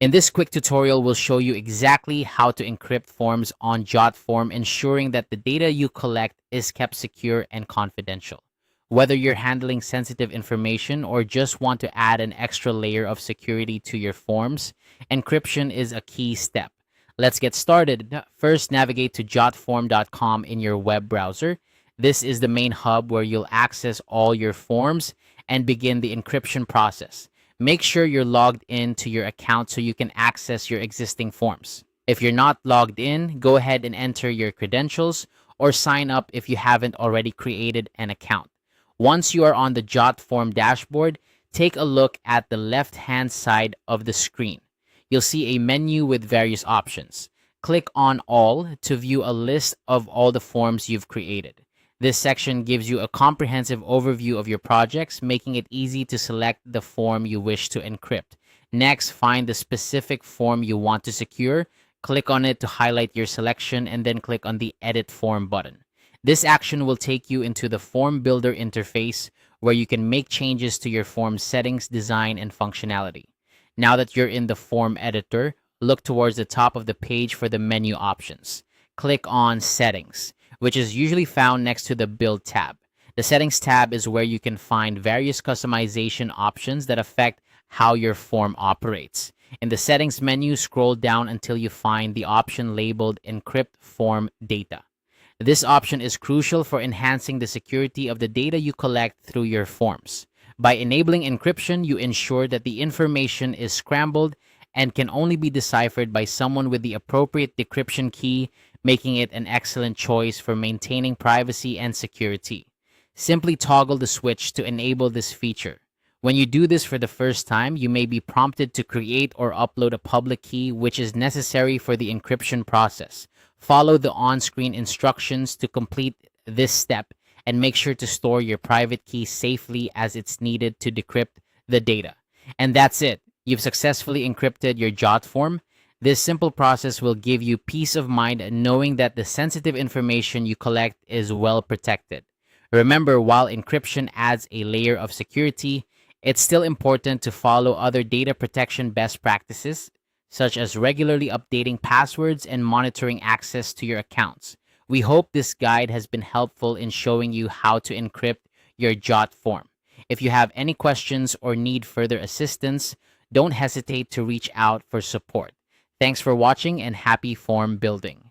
In this quick tutorial, we'll show you exactly how to encrypt forms on Jotform, ensuring that the data you collect is kept secure and confidential. Whether you're handling sensitive information or just want to add an extra layer of security to your forms, encryption is a key step. Let's get started. First, navigate to jotform.com in your web browser. This is the main hub where you'll access all your forms and begin the encryption process. Make sure you're logged in to your account so you can access your existing forms. If you're not logged in, go ahead and enter your credentials or sign up if you haven't already created an account. Once you are on the Jotform dashboard, take a look at the left-hand side of the screen. You'll see a menu with various options. Click on All to view a list of all the forms you've created. This section gives you a comprehensive overview of your projects, making it easy to select the form you wish to encrypt. Next, find the specific form you want to secure, click on it to highlight your selection, and then click on the Edit Form button. This action will take you into the Form Builder interface where you can make changes to your form settings, design, and functionality. Now that you're in the form editor, look towards the top of the page for the menu options. Click on Settings, which is usually found next to the Build tab. The Settings tab is where you can find various customization options that affect how your form operates. In the Settings menu, scroll down until you find the option labeled Encrypt Form Data. This option is crucial for enhancing the security of the data you collect through your forms. By enabling encryption, you ensure that the information is scrambled and can only be deciphered by someone with the appropriate decryption key, making it an excellent choice for maintaining privacy and security. Simply toggle the switch to enable this feature. When you do this for the first time, you may be prompted to create or upload a public key, which is necessary for the encryption process. Follow the on-screen instructions to complete this step and make sure to store your private key safely as it's needed to decrypt the data. And that's it. You've successfully encrypted your Jotform. This simple process will give you peace of mind knowing that the sensitive information you collect is well protected. Remember, while encryption adds a layer of security, it's still important to follow other data protection best practices, such as regularly updating passwords and monitoring access to your accounts. We hope this guide has been helpful in showing you how to encrypt your Jotform. If you have any questions or need further assistance, don't hesitate to reach out for support. Thanks for watching and happy form building.